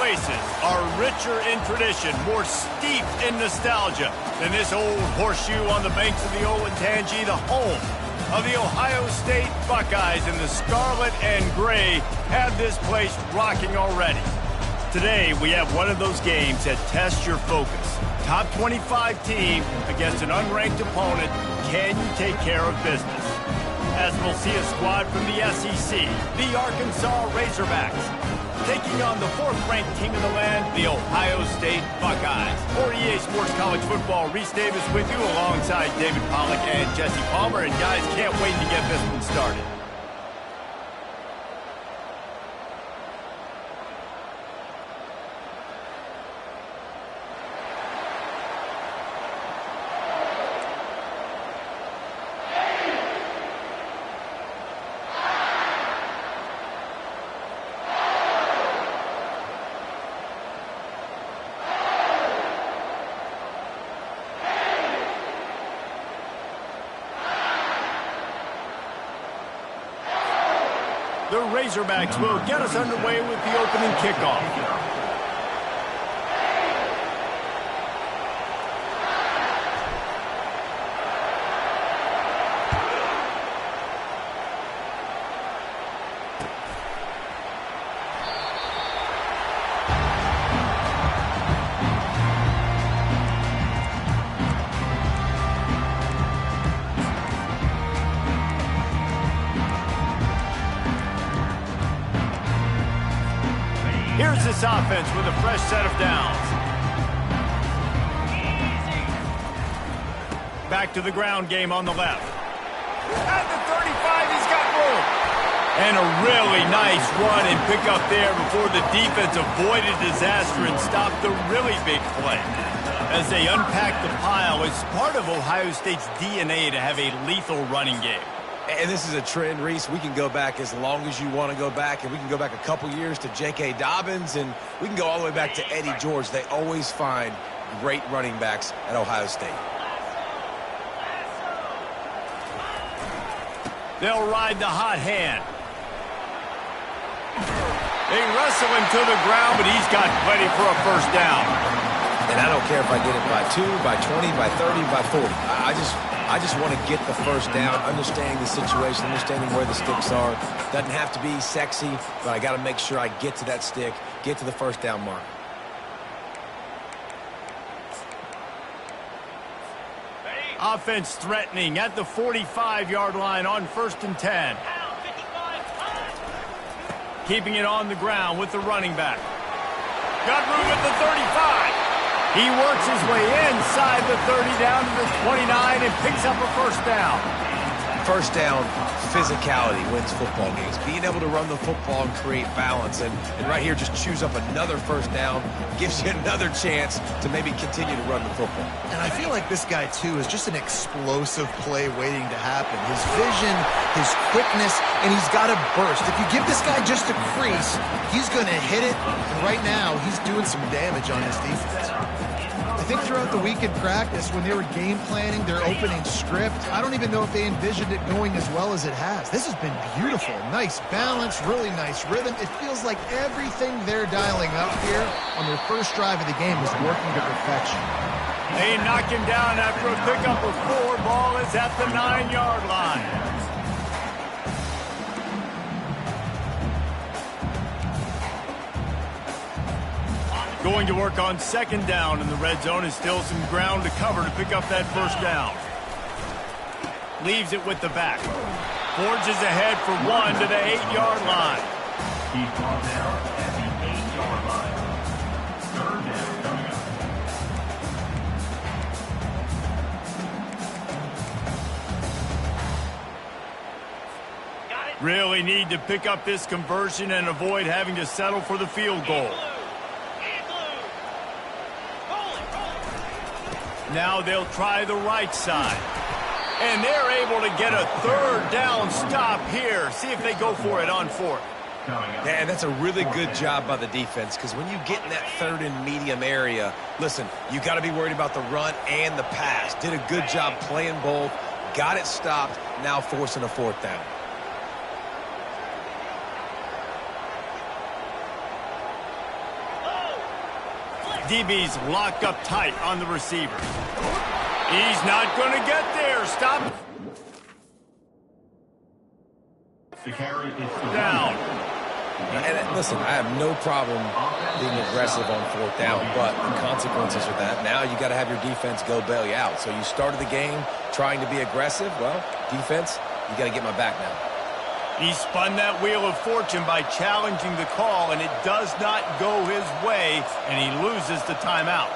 places are richer in tradition, more steeped in nostalgia than this old horseshoe on the banks of the Olentangy, the home of the Ohio State Buckeyes, and the scarlet and gray have this place rocking already. Today, we have one of those games that tests your focus. Top 25 team against an unranked opponent. Can you take care of business? As we'll see a squad from the SEC, the Arkansas Razorbacks, taking on the fourth-ranked team in the land, the Ohio State Buckeyes. For EA Sports College Football, Reese Davis with you alongside David Pollack and Jesse Palmer. And guys, can't wait to get this one started. The Razorbacks will get us underway with the opening kickoff. Here's this offense with a fresh set of downs. Back to the ground game on the left. At the 35, he's got room. And a really nice run and pick up there before the defense avoided disaster and stopped the really big play. As they unpack the pile, it's part of Ohio State's DNA to have a lethal running game. And this is a trend, Reese. We can go back as long as you want to go back, and we can go back a couple years to J.K. Dobbins, and we can go all the way back to Eddie George. They always find great running backs at Ohio State. They'll ride the hot hand. They wrestle him to the ground, but he's got plenty for a first down. And I don't care if I get it by 2, by 20, by 30, by 40. I just want to get the first down, understanding the situation, understanding where the sticks are. Doesn't have to be sexy, but I got to make sure I get to that stick, get to the first down mark. Offense threatening at the 45-yard line on 1st and 10. Keeping it on the ground with the running back. Got room at the 35. He works his way inside the 30 down to the 29 and picks up a first down. First down, physicality wins football games. Being able to run the football and create balance. And right here, just choose up another first down, gives you another chance to maybe continue to run the football. And I feel like this guy, too, is just an explosive play waiting to happen. His vision, his quickness, and he's got a burst. If you give this guy just a crease, he's going to hit it. And right now, he's doing some damage on his defense. I think throughout the week in practice, when they were game planning their opening script, I don't even know if they envisioned it going as well as it has. This has been beautiful. Nice balance, really nice rhythm. It feels like everything they're dialing up here on their first drive of the game is working to perfection. They knock him down after a pickup of 4. Ball is at the 9-yard line. Going to work on 2nd down in the red zone, and still some ground to cover to pick up that first down. Leaves it with the back. Forges ahead for 1 to the 8-yard line. He's brought down at the 8-yard line. 3rd down. Really need to pick up this conversion and avoid having to settle for the field goal. Now they'll try the right side. And they're able to get a 3rd down stop here. See if they go for it on 4th. Yeah, and that's a really good job by the defense, because when you get in that 3rd and medium area, listen, you got to be worried about the run and the pass. Did a good job playing both, got it stopped, now forcing a 4th down. DB's locked up tight on the receiver. He's not going to get there. Stop. The carry is Down. And listen, I have no problem being aggressive on fourth down, but the consequences of that, now you got to have your defense go bail you out. So you started the game trying to be aggressive. Well, defense, you got to get my back now. He spun that wheel of fortune by challenging the call, and it does not go his way, and he loses the timeout.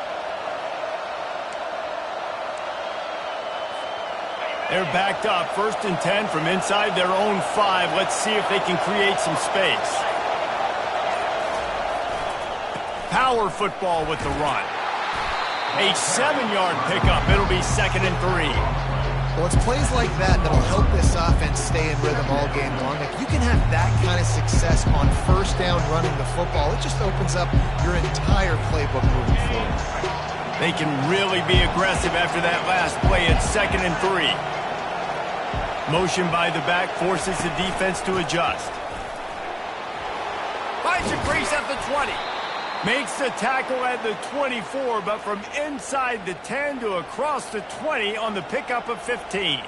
They're backed up, 1st and 10 from inside their own 5. Let's see if they can create some space. Power football with the run. A 7-yard pickup. It'll be 2nd and 3. Well, it's plays like that that'll help this offense stay in rhythm all game long. If you can have that kind of success on 1st down running the football, it just opens up your entire playbook moving forward. They can really be aggressive after that last play at 2nd and 3. Motion by the back forces the defense to adjust. Finds a crease at the 20. Makes the tackle at the 24, but from inside the 10 to across the 20 on the pickup of 15.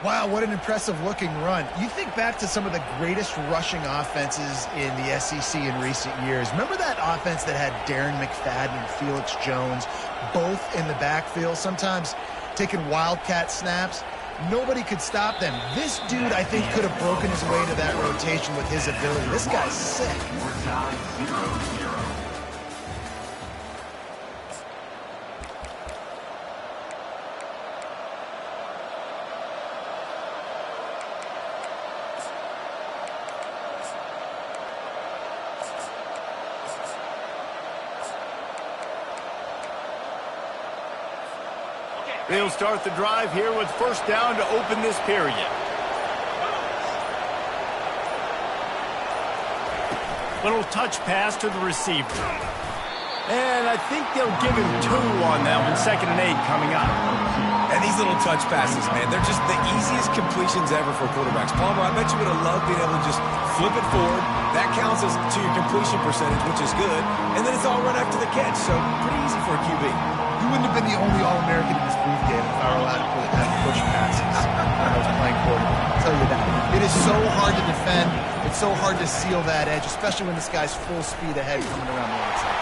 Wow, what an impressive-looking run. You think back to some of the greatest rushing offenses in the SEC in recent years. Remember that offense that had Darren McFadden and Felix Jones both in the backfield, sometimes taking wildcat snaps? Nobody could stop them. This dude, I think, could have broken his way to that rotation with his ability. This guy's sick. We're tied 0-0. They'll start the drive here with 1st down to open this period. Little touch pass to the receiver. And I think they'll give him 2 on that one. 2nd and 8 coming up. And these little touch passes, man, they're just the easiest completions ever for quarterbacks. Palmer, I bet you would have loved being able to just flip it forward. That counts as to your completion percentage, which is good. And then it's all run after the catch, so pretty easy for a QB. You wouldn't have been the only All-American in this booth game if I were allowed to have push passes when I was playing quarterback. I'll tell you that. It is so hard to defend. It's so hard to seal that edge, especially when this guy's full speed ahead coming around the outside.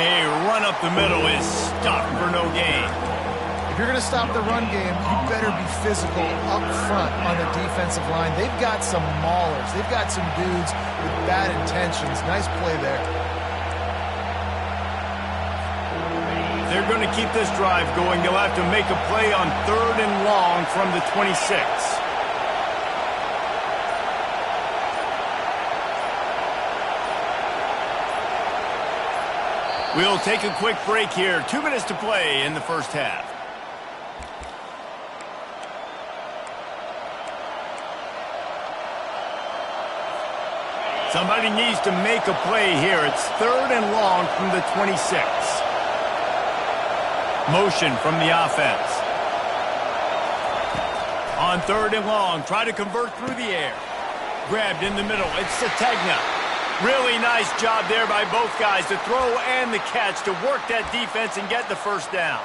A run up the middle is stopped for no gain. If you're going to stop the run game, you better be physical up front on the defensive line. They've got some maulers. They've got some dudes with bad intentions. Nice play there. They're going to keep this drive going. They'll have to make a play on 3rd and long from the 26. We'll take a quick break here. 2 minutes to play in the 1st half. Somebody needs to make a play here. It's 3rd and long from the 26. Motion from the offense. On 3rd and long, try to convert through the air. Grabbed in the middle. It's Sategna. Really nice job there by both guys to throw and the catch to work that defense and get the 1st down.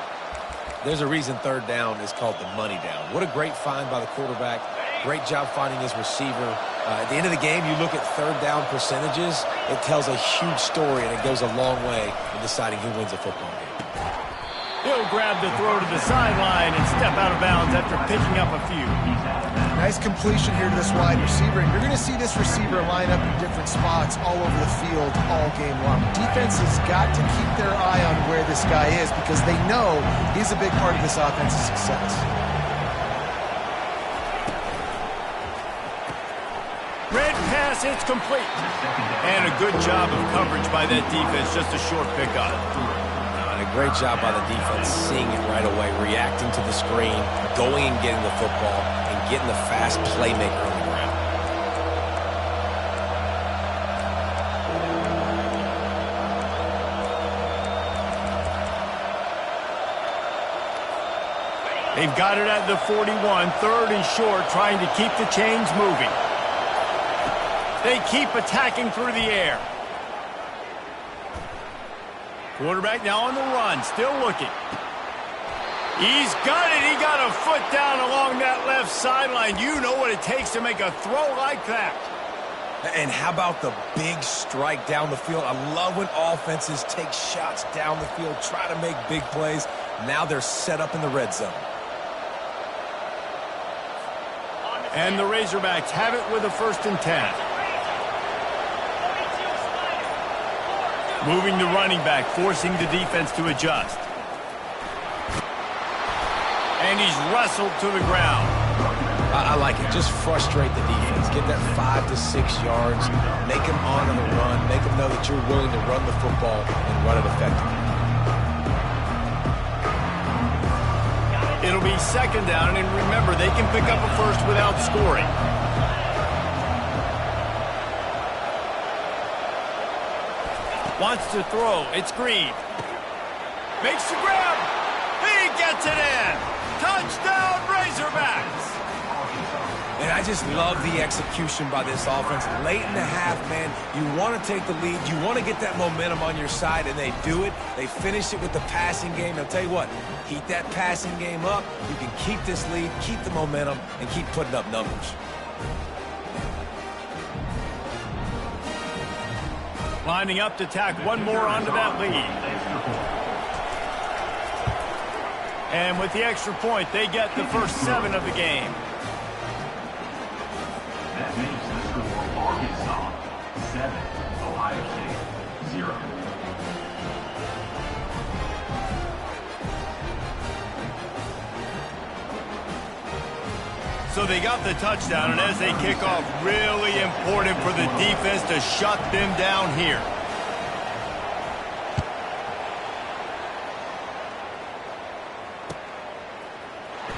There's a reason 3rd down is called the money down. What a great find by the quarterback. Great job finding his receiver. At the end of the game, you look at 3rd down percentages. It tells a huge story, and it goes a long way in deciding who wins a football game. He'll grab the throw to the sideline and step out of bounds after picking up a few. Nice completion here to this wide receiver. And you're going to see this receiver line up in different spots all over the field all game long. Defense has got to keep their eye on where this guy is because they know he's a big part of this offense's success. Red pass, it's complete. And a good job of coverage by that defense. Just a short pickup. A great job by the defense, seeing it right away, reacting to the screen, going and getting the football, and getting the fast playmaker on the ground. They've got it at the 41, 3rd and short, trying to keep the chains moving. They keep attacking through the air. Quarterback now on the run, still looking. He's got it. He got a foot down along that left sideline. You know what it takes to make a throw like that. And how about the big strike down the field? I love when offenses take shots down the field, try to make big plays. Now they're set up in the red zone. And the Razorbacks have it with a 1st and 10. Moving the running back, forcing the defense to adjust. And he's wrestled to the ground. I like it. Just frustrate the defense. Get that 5 to 6 yards. Make them honor the run. Make them know that you're willing to run the football and run it effectively. It'll be 2nd down, and remember, they can pick up a first without scoring. Wants to throw. It's Green. Makes the grab. He gets it in. Touchdown, Razorbacks. And I just love the execution by this offense. Late in the half, man, you want to take the lead. You want to get that momentum on your side, and they do it. They finish it with the passing game. I'll tell you what, keep that passing game up. You can keep this lead, keep the momentum, and keep putting up numbers. Lining up to tack one more onto that lead. And with the extra point, they get the first 7 of the game. That makes the score Arkansas 7, Ohio State 0. So they got the touchdown, and as they kick off, really important for the defense to shut them down here.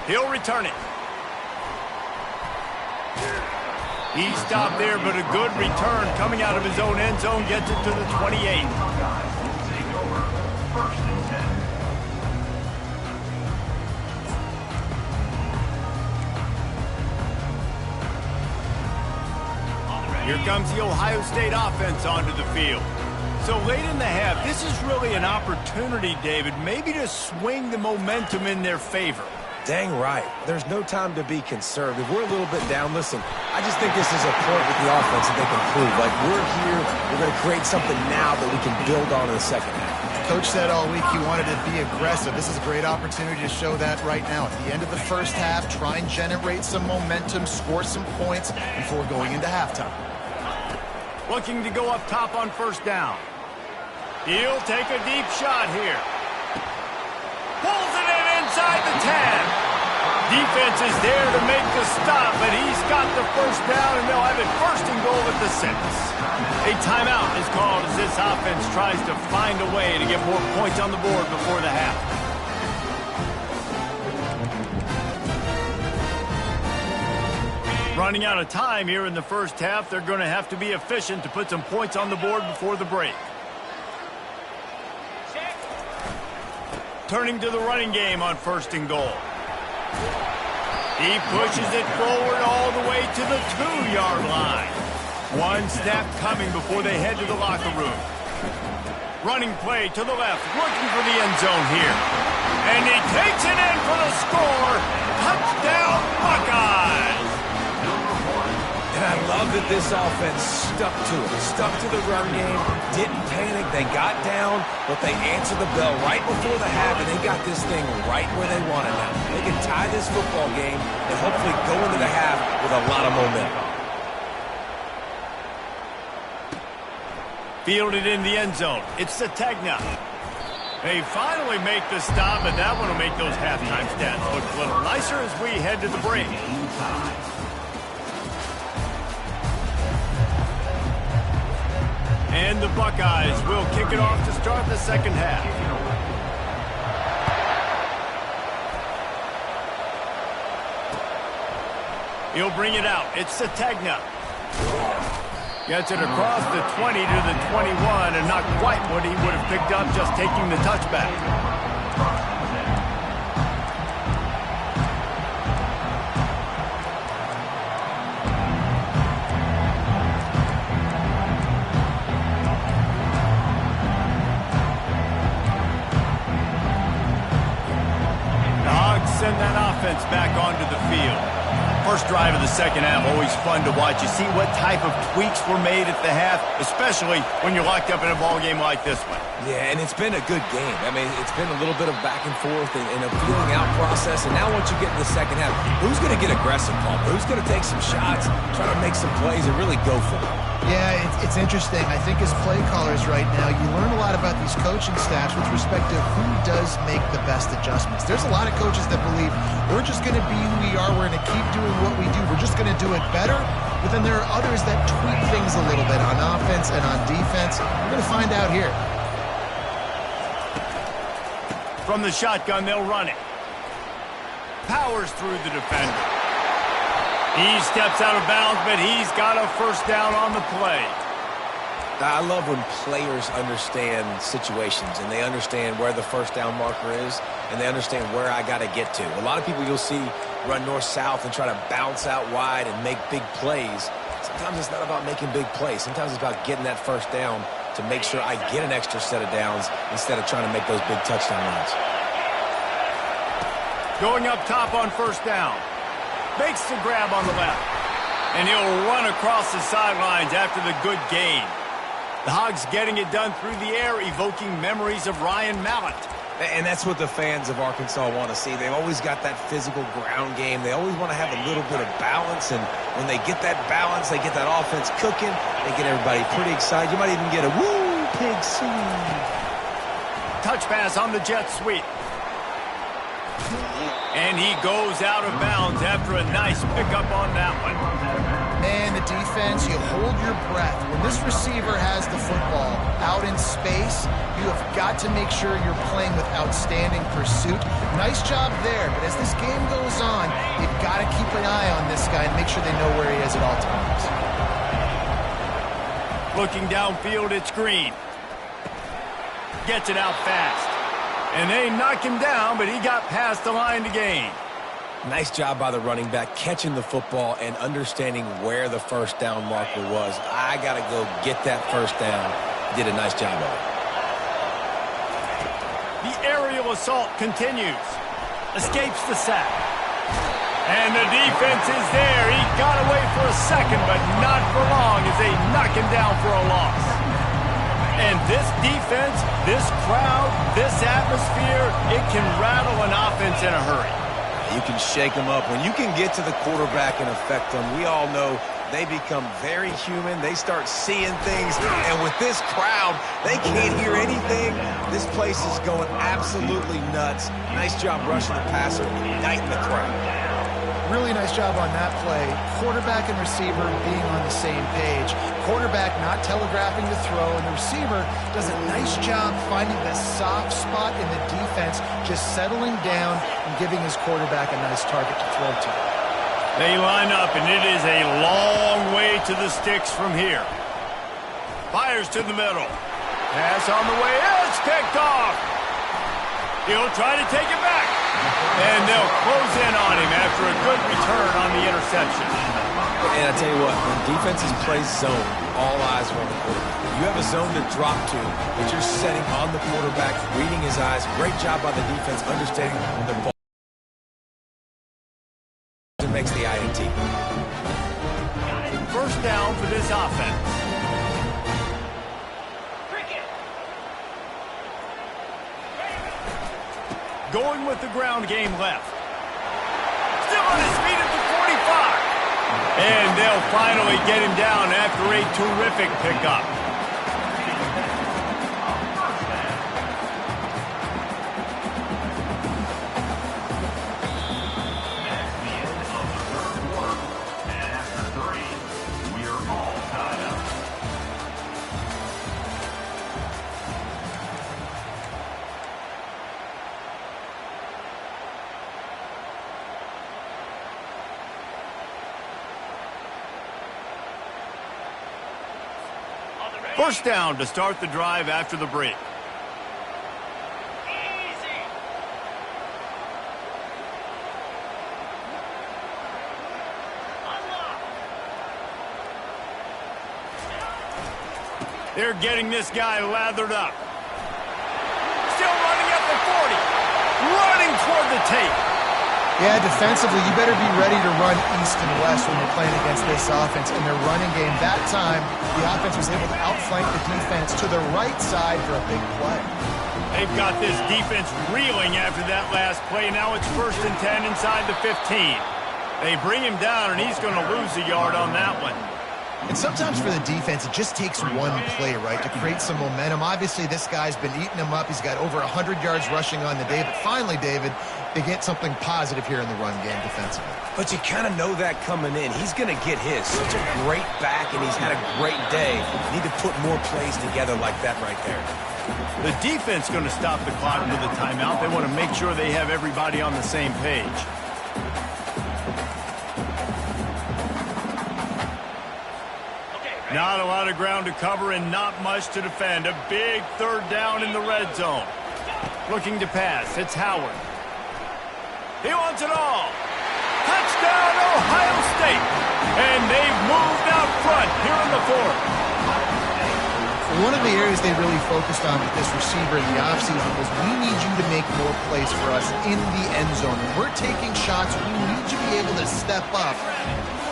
He'll return it. He stopped there, but a good return coming out of his own end zone gets it to the 28. Buckeyes will take over 1st and 10. Here comes the Ohio State offense onto the field. So late in the half, this is really an opportunity, David, maybe to swing the momentum in their favor. Dang right. There's no time to be conservative. We're a little bit down. Listen, I just think this is a point with the offense that they can prove. Like, we're here, we're going to create something now that we can build on in the 2nd half. Coach said all week he wanted to be aggressive. This is a great opportunity to show that right now. At the end of the 1st half, try and generate some momentum, score some points before going into halftime. Looking to go up top on 1st down. He'll take a deep shot here. Pulls it in inside the 10. Defense is there to make the stop, but he's got the 1st down, and they'll have it 1st and goal at the 6. A timeout is called as this offense tries to find a way to get more points on the board before the half. Running out of time here in the 1st half, they're going to have to be efficient to put some points on the board before the break. Turning to the running game on 1st and goal. He pushes it forward all the way to the 2-yard line. One snap coming before they head to the locker room. Running play to the left, looking for the end zone here. And he takes it in for the score. Touchdown, Buckeyes! And I love that this offense stuck to it, stuck to the run game, didn't panic. They got down, but they answered the bell right before the half, and they got this thing right where they want it now. They can tie this football game and hopefully go into the half with a lot of momentum. Fielded in the end zone. It's Sategna. They finally make the stop, and that one will make those halftime stats look a little nicer as we head to the break. And the Buckeyes will kick it off to start the 2nd half. He'll bring it out. It's Sategna. Gets it across the 20 to the 21, and not quite what he would have picked up just taking the touchback. steps back onto the field. First drive of the second half, always fun to watch. You see what type of tweaks were made at the half, especially when you're locked up in a ball game like this one. Yeah, and it's been a good game. I mean, it's been a little bit of back and forth and a feeling out process. And now once you get in the second half, who's going to get aggressive, Paul? Who's going to take some shots, try to make some plays, and really go for it? Yeah, it's interesting. I think as play callers right now, you learn a lot about these coaching staffs with respect to who does make the best adjustments. There's a lot of coaches that believe we're just going to be who we are. We're going to keep doing what we do. We're just going to do it better. But then there are others that tweak things a little bit on offense and on defense. We're going to find out here. From the shotgun, they'll run it. Powers through the defender. He steps out of bounds, but he's got a first down on the play. I love when players understand situations and they understand where the first down marker is and they understand where I got to get to. A lot of people you'll see run north-south and try to bounce out wide and make big plays. Sometimes it's not about making big plays. Sometimes it's about getting that first down to make sure I get an extra set of downs instead of trying to make those big touchdown runs. Going up top on first down. Makes the grab on the left. And he'll run across the sidelines after the good gain. The Hogs getting it done through the air, evoking memories of Ryan Mallett. And that's what the fans of Arkansas want to see. They've always got that physical ground game. They always want to have a little bit of balance. And when they get that balance, they get that offense cooking. They get everybody pretty excited. You might even get a woo, pig sing. Touch pass on the jet sweep. And he goes out of bounds after a nice pickup on that one. Man, the defense, you hold your breath. When this receiver has the football out in space, you have got to make sure you're playing with outstanding pursuit. Nice job there, but as this game goes on, you've got to keep an eye on this guy and make sure they know where he is at all times. Looking downfield, it's Green. Gets it out fast. And they knock him down, but he got past the line to gain. Nice job by the running back, catching the football and understanding where the first down marker was. I got to go get that first down. Did a nice job of it. The aerial assault continues. Escapes the sack. And the defense is there. He got away for a second, but not for long as they knock him down for a loss. And this defense, this crowd, this atmosphere, it can rattle an offense in a hurry. You can shake them up. When you can get to the quarterback and affect them, we all know they become very human. They start seeing things. And with this crowd, they can't hear anything. This place is going absolutely nuts. Nice job rushing the passer, igniting the crowd. Really nice job on that play. Quarterback and receiver being on the same page. Quarterback not telegraphing the throw, and the receiver does a nice job finding the soft spot in the defense, just settling down and giving his quarterback a nice target to throw to. They line up, and it is a long way to the sticks from here. Fires to the middle. Pass on the way. It's picked off. He'll try to take it back. And they'll close in on him after a good return on the interception. And I tell you what, when defenses play zone, all eyes are on the quarterback. You have a zone to drop to, but you're setting on the quarterback, reading his eyes. Great job by the defense, understanding the ball. It makes the INT. First down for this offense. Going with the ground game left. Still on his feet at the 45. And they'll finally get him down after a terrific pickup. First down to start the drive after the break. They're getting this guy lathered up. Still running at the 40. Running toward the tape. Yeah, defensively, you better be ready to run east and west when you're playing against this offense. In their running game, that time, the offense was able to outflank the defense to the right side for a big play. They've got this defense reeling after that last play. Now it's 1st and 10 inside the 15. They bring him down, and he's going to lose a yard on that one. And sometimes for the defense, it just takes one play, right, to create some momentum. Obviously, this guy's been eating them up. He's got over 100 yards rushing on the day. But finally, David, they get something positive here in the run game defensively. But you kind of know that coming in. He's going to get his. Such a great back, and he's had a great day. You need to put more plays together like that right there. The defense going to stop the clock with a timeout. They want to make sure they have everybody on the same page. Not a lot of ground to cover and not much to defend. A big 3rd down in the red zone. Looking to pass. It's Howard. He wants it all. Touchdown, Ohio State. And they've moved out front here in the 4th. One of the areas they really focused on with this receiver in the offseason was we need you to make more plays for us in the end zone. When we're taking shots, we need you to be able to step up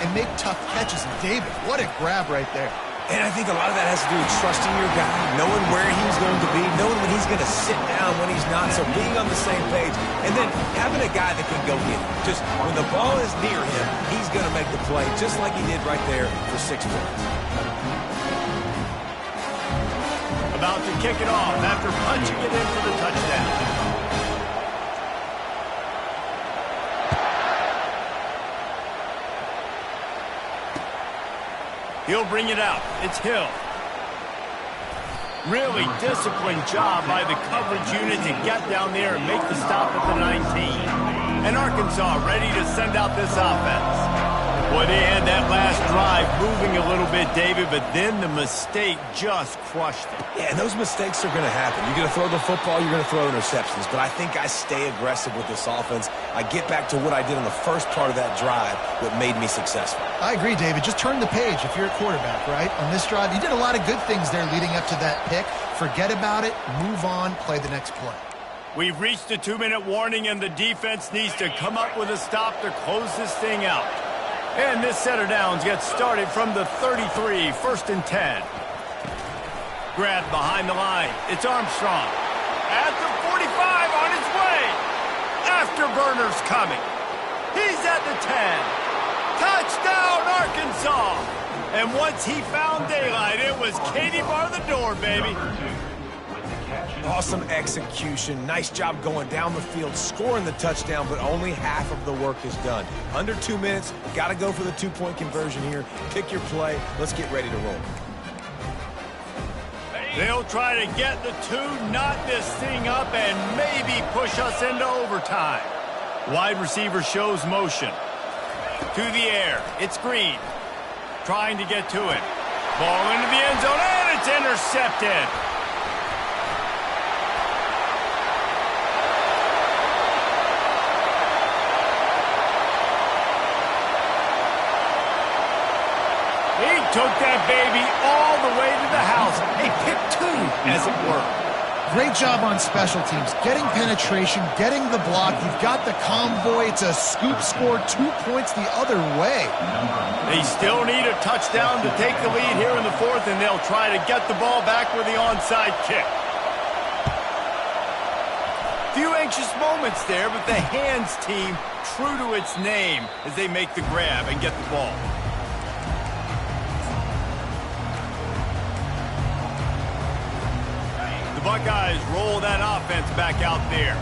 and make tough catches. And David, what a grab right there. And I think a lot of that has to do with trusting your guy, knowing where he's going to be, knowing when he's going to sit down, when he's not, so being on the same page, and then having a guy that can go get it. Just when the ball is near him, he's going to make the play, just like he did right there for 6 points. About to kick it off after punching it in for the touchdown. He'll bring it out. It's Hill. Really disciplined job by the coverage unit to get down there and make the stop at the 19. And Arkansas ready to send out this offense. Boy, they had that last drive moving a little bit, David, but then the mistake just crushed it. Yeah, and those mistakes are going to happen. You're going to throw the football, you're going to throw interceptions. But I think I stay aggressive with this offense. I get back to what I did on the first part of that drive that made me successful. I agree, David. Just turn the page if you're a quarterback, right? On this drive, you did a lot of good things there leading up to that pick. Forget about it, move on, play the next play. We've reached a 2-minute warning, and the defense needs to come up with a stop to close this thing out. And this set of downs gets started from the 33, 1st and 10. Grabbed behind the line. It's Armstrong. At the 45 on his way. Afterburner's coming. He's at the 10. Touchdown, Arkansas. And once he found daylight, it was Katie bar the door, baby. Awesome execution. Nice job going down the field, scoring the touchdown, but only half of the work is done. Under 2 minutes, got to go for the 2-point conversion here. Pick your play. Let's get ready to roll. They'll try to get the 2, knot this thing up, and maybe push us into overtime. Wide receiver shows motion. To the air. It's Green. Trying to get to it. Ball into the end zone, and it's intercepted. Took that baby all the way to the house. A pick 2, as it were. Great job on special teams. Getting penetration, getting the block. You've got the convoy. It's a scoop score, 2 points the other way. They still need a touchdown to take the lead here in the 4th, and they'll try to get the ball back with the onside kick. Few anxious moments there, but the hands team true to its name as they make the grab and get the ball. The Buckeyes roll that offense back out there.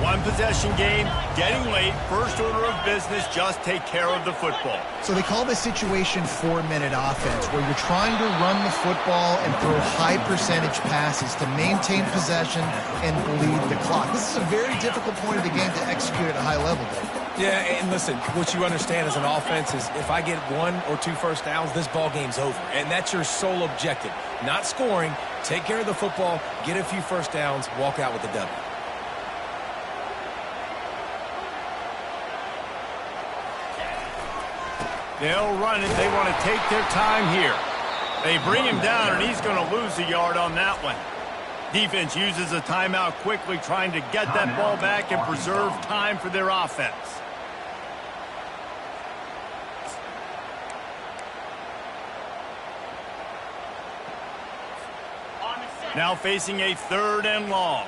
One possession game, getting late, first order of business, just take care of the football. So they call this situation 4-minute offense, where you're trying to run the football and throw high percentage passes to maintain possession and bleed the clock. This is a very difficult point of the game to execute at a high level, Dave. Yeah, and listen, what you understand as an offense is if I get 1 or 2 first downs, this ball game's over. And that's your sole objective. Not scoring, take care of the football, get a few first downs, walk out with the W. They'll run it. They want to take their time here. They bring him down, and he's going to lose a yard on that one. Defense uses a timeout quickly, trying to get that ball back and preserve time for their offense. Now facing a 3rd and long.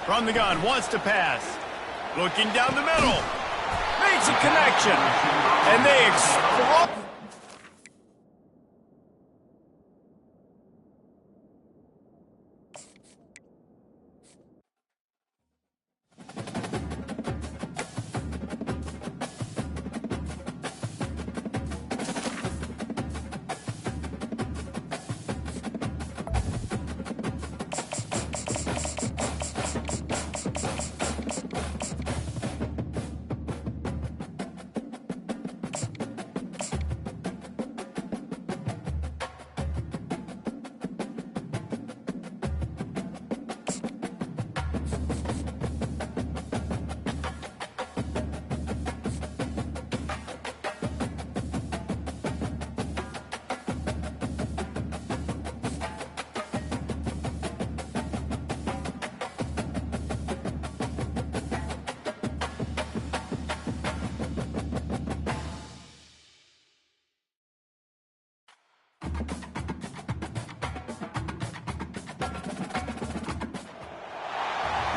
From the gun, wants to pass. Looking down the middle. Makes a connection. And they explode.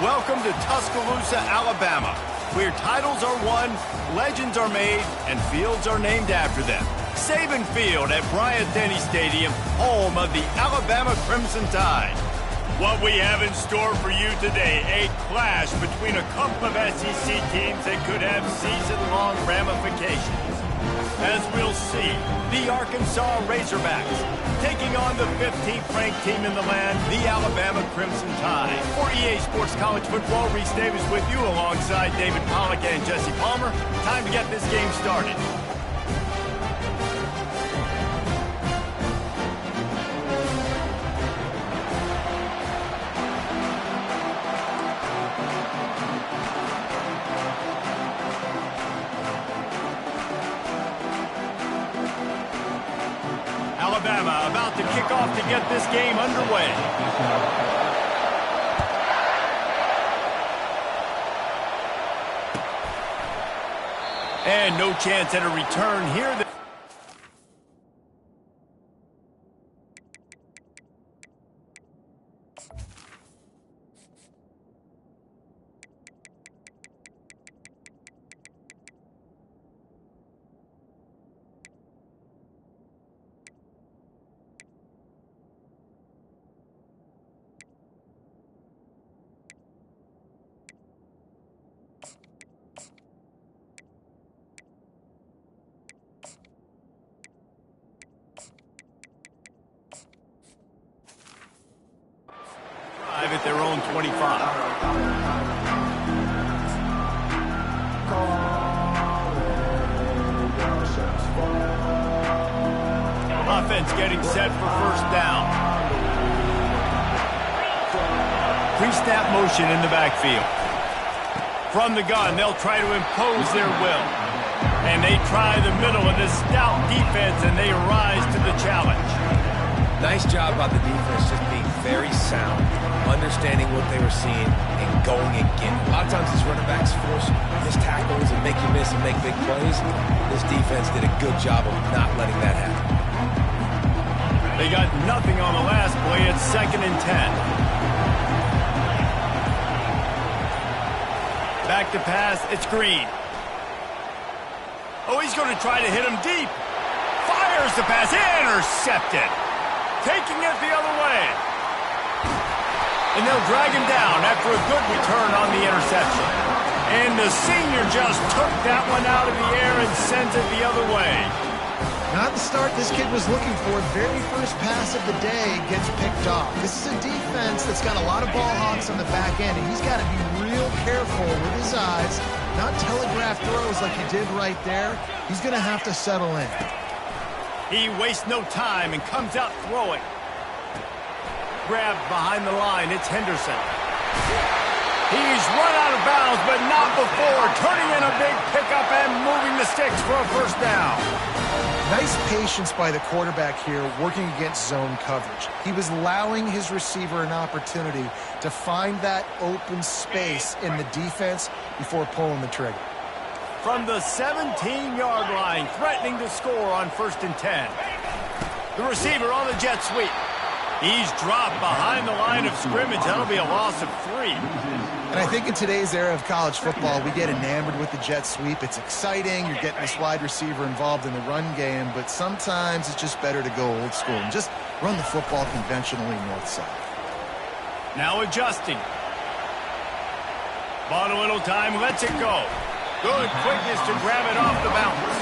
Welcome to Tuscaloosa, Alabama, where titles are won, legends are made, and fields are named after them. Saban Field at Bryant-Denny Stadium, home of the Alabama Crimson Tide. What we have in store for you today, a clash between a couple of SEC teams that could have season-long ramifications. As we'll see, the Arkansas Razorbacks taking on the 15th-ranked team in the land, the Alabama Crimson Tide. For EA Sports College Football, Reese Davis with you alongside David Pollack and Jesse Palmer. Time to get this game started. Alabama about to kick off to get this game underway. And no chance at a return here. At their own 25. Offense getting set for 1st down. Pre-snap motion in the backfield. From the gun, they'll try to impose their will. And they try the middle of this stout defense, and they rise to the challenge. Nice job by the defense, just being very sound, understanding what they were seeing, and going again. A lot of times these running backs force missed tackles and make you miss and make big plays. This defense did a good job of not letting that happen. They got nothing on the last play. It's 2nd and 10. Back to pass. It's Green. Oh, he's going to try to hit him deep. Fires the pass. Intercepted. Taking it the other way. And they'll drag him down after a good return on the interception. And the senior just took that one out of the air and sent it the other way. Not the start this kid was looking for. Very first pass of the day gets picked off. This is a defense that's got a lot of ball hawks on the back end, and he's got to be real careful with his eyes, not telegraph throws like he did right there. He's going to have to settle in. He wastes no time and comes out throwing. Grabbed behind the line, it's Henderson. He's run out of bounds, but not before turning in a big pickup and moving the sticks for a 1st down. Nice patience by the quarterback here working against zone coverage. He was allowing his receiver an opportunity to find that open space in the defense before pulling the trigger. From the 17-yard line, threatening to score on 1st and 10. The receiver on the jet sweep. He's dropped behind the line of scrimmage. That'll be a loss of 3. And I think in today's era of college football, we get enamored with the jet sweep. It's exciting. You're getting this wide receiver involved in the run game, but sometimes it's just better to go old school and just run the football conventionally north-south. Now adjusting. Bought a little time, lets it go. Good quickness to grab it off the bounce.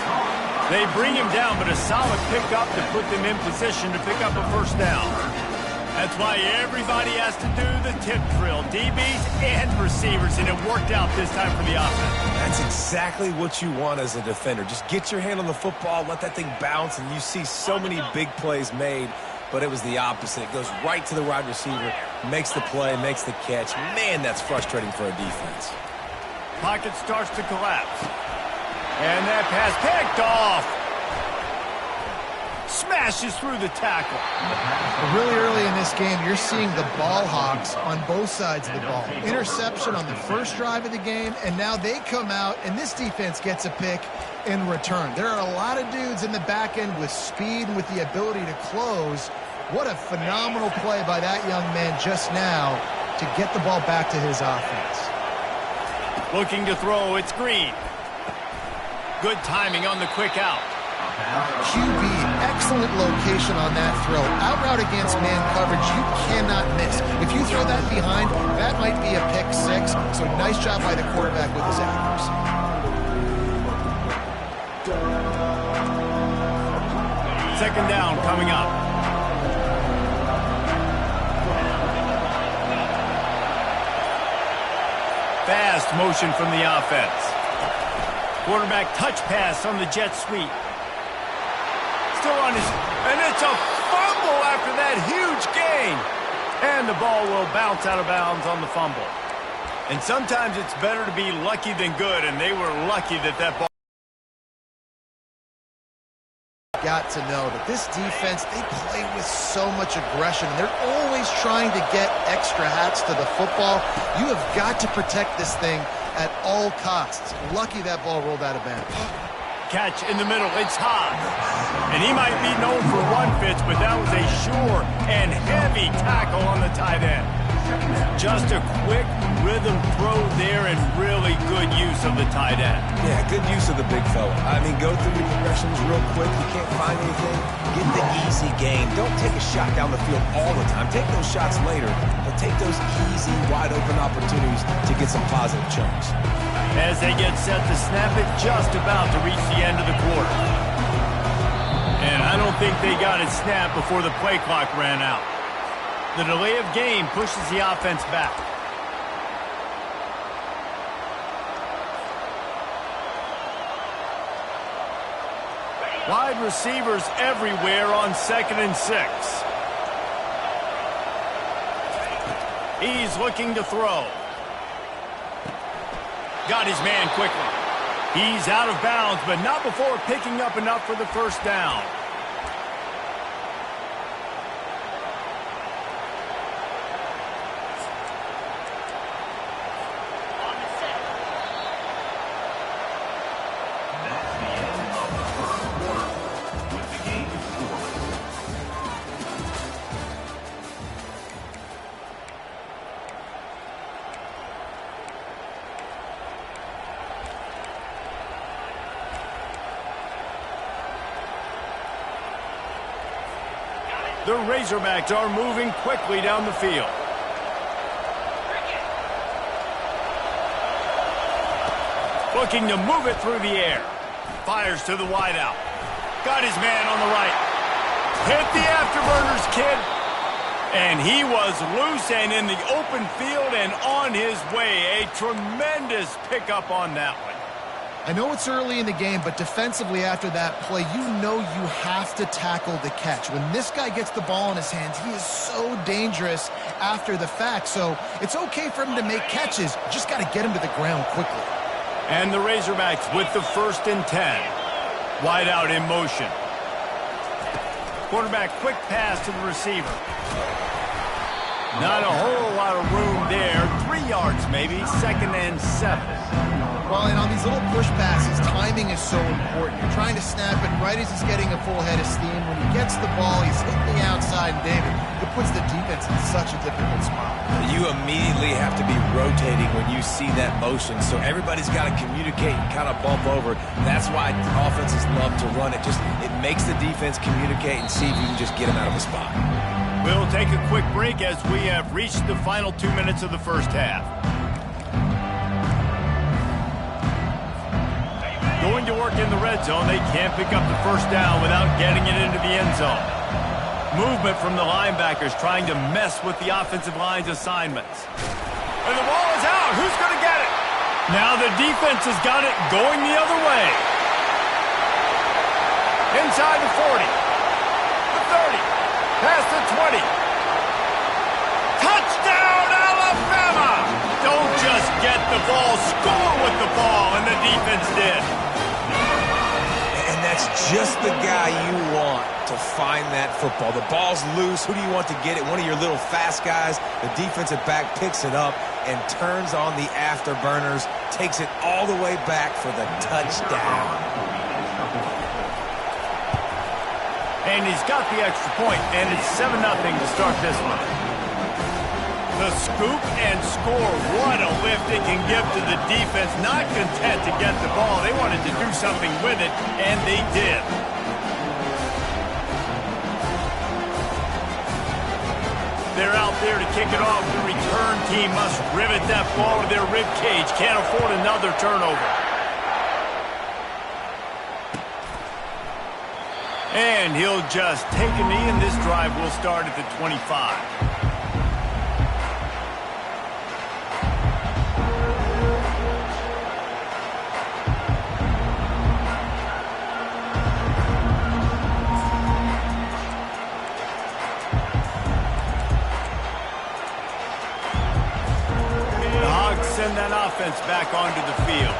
They bring him down, but a solid pickup to put them in position to pick up a first down. That's why everybody has to do the tip drill, DBs and receivers, and it worked out this time for the offense. That's exactly what you want as a defender. Just get your hand on the football, let that thing bounce, and you see so many big plays made, but it was the opposite. It goes right to the wide receiver, makes the play, makes the catch. Man, that's frustrating for a defense. Pocket starts to collapse. And that pass picked off. Smashes through the tackle. Really early in this game, you're seeing the ball hawks on both sides of the ball. Interception on the first drive of the game, and now they come out, and this defense gets a pick in return. There are a lot of dudes in the back end with speed and with the ability to close. What a phenomenal play by that young man just now to get the ball back to his offense. Looking to throw, it's Green. Good timing on the quick out. QB, excellent location on that throw. Out route against man coverage, you cannot miss. If you throw that behind, that might be a pick 6. So nice job by the quarterback with his accuracy. Second down coming up. Fast motion from the offense. Quarterback touch pass on the jet sweep. Still on his, and it's a fumble after that huge gain. And the ball will bounce out of bounds on the fumble. And sometimes it's better to be lucky than good, and they were lucky that that ball. Got to know that this defense, they play with so much aggression. They're always trying to get extra hats to the football. You have got to protect this thing at all costs. Lucky that ball rolled out of bounds. Catch in the middle, it's high. And he might be known for run fits, but that was a sure and heavy tackle on the tight end. Just a quick rhythm throw there and really good use of the tight end. Yeah, good use of the big fella. I mean, go through your progressions real quick. You can't find anything, get the easy gain. Don't take a shot down the field all the time. Take those shots later, but take those easy, wide-open opportunities to get some positive chunks. As they get set to snap it, just about to reach the end of the quarter. And I don't think they got it snapped before the play clock ran out. The delay of game pushes the offense back. Wide receivers everywhere on 2nd and 6. He's looking to throw. Got his man quickly. He's out of bounds, but not before picking up enough for the first down. That's the end of the first quarter. With the game scoreless. The Razorbacks are moving quickly down the field. Looking to move it through the air. Fires to the wideout. Got his man on the right. Hit the afterburners, kid. And he was loose and in the open field and on his way. A tremendous pickup on that one. I know it's early in the game, but defensively after that play, you know you have to tackle the catch. When this guy gets the ball in his hands, he is so dangerous after the fact. So it's okay for him to make catches. You just got to get him to the ground quickly. And the Razorbacks with the 1st and 10. Wide out in motion. Quarterback quick pass to the receiver. Not a whole lot of room there. 3 yards maybe. 2nd and 7. Well, and on these little push passes, time timing is so important. You're trying to snap it right as he's getting a full head of steam. When he gets the ball, he's hitting the outside, and David, it puts the defense in such a difficult spot. You immediately have to be rotating when you see that motion, so everybody's got to communicate and kind of bump over. That's why offenses love to run it. It makes the defense communicate and see if you can just get them out of a spot. We'll take a quick break as we have reached the final 2 minutes of the first half. Going to work in the red zone, they can't pick up the first down without getting it into the end zone. Movement from the linebackers trying to mess with the offensive line's assignments. And the ball is out. Who's going to get it? Now the defense has got it going the other way. Inside the 40. The 30. Past the 20. Touchdown, Alabama! Don't just get the ball, score with the ball, and the defense did. And that's just the guy you want to find that football. The ball's loose. Who do you want to get it? One of your little fast guys. The defensive back picks it up and turns on the afterburners, takes it all the way back for the touchdown. And he's got the extra point, and it's 7-0 to start this one. The scoop and score. What a lift it can give to the defense. Not content to get the ball. They wanted to do something with it, and they did. They're out there to kick it off. The return team must rivet that ball to their rib cage. Can't afford another turnover. And he'll just take a knee, and this drive will start at the 25. The Hogs send that offense back onto the field.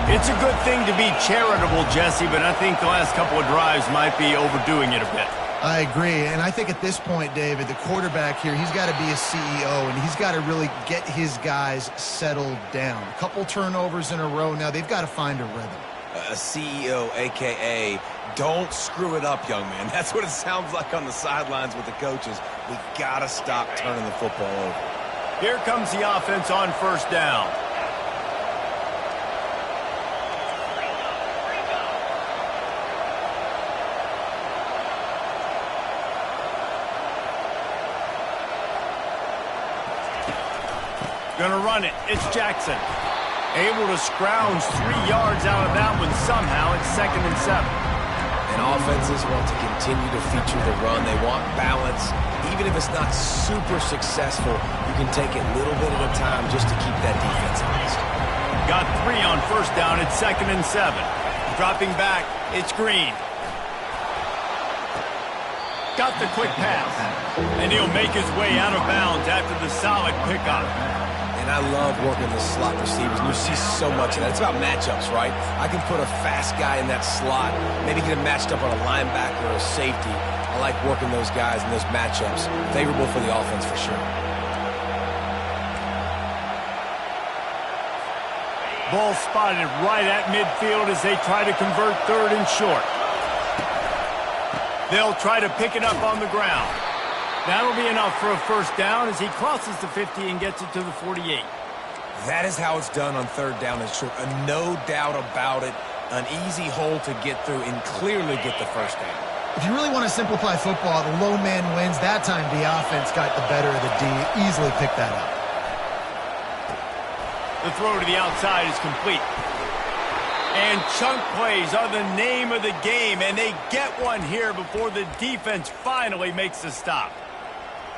It's a good thing to be charitable, Jesse, but I think the last couple of drives might be overdoing it a bit. I agree, and I think at this point, David, the quarterback here, he's got to be a CEO, and he's got to really get his guys settled down. A couple turnovers in a row now. They've got to find a rhythm. A CEO, a.k.a. don't screw it up, young man. That's what it sounds like on the sidelines with the coaches. We got to stop turning the football over. Here comes the offense on first down. Gonna run it. It's Jackson. Able to scrounge 3 yards out of that one somehow. It's 2nd and 7. And offenses want to continue to feature the run. They want balance. Even if it's not super successful, you can take it little bit at a time just to keep that defense honest. Got 3 on first down. It's 2nd and 7. Dropping back. It's Green. Got the quick pass. And he'll make his way out of bounds after the solid pickup. And I love working the slot receivers. And you see so much of that. It's about matchups, right? I can put a fast guy in that slot, maybe get him matched up on a linebacker or a safety. I like working those guys in those matchups. Favorable for the offense for sure. Ball spotted right at midfield as they try to convert 3rd and short. They'll try to pick it up on the ground. That'll be enough for a first down as he crosses the 50 and gets it to the 48. That is how it's done on 3rd down and short. No doubt about it. An easy hole to get through and clearly get the first down. If you really want to simplify football, the low man wins. That time the offense got the better of the D. Easily picked that up. The throw to the outside is complete. And chunk plays are the name of the game, and they get one here before the defense finally makes a stop.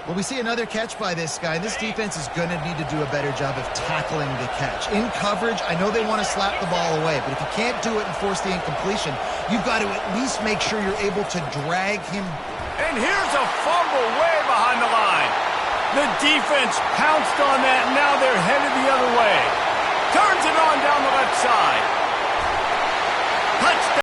Well, we see another catch by this guy. This defense is going to need to do a better job of tackling the catch. In coverage, I know they want to slap the ball away, but if you can't do it and force the incompletion, you've got to at least make sure you're able to drag him. And here's a fumble way behind the line. The defense pounced on that, and now they're headed the other way. Turns it on down the left side.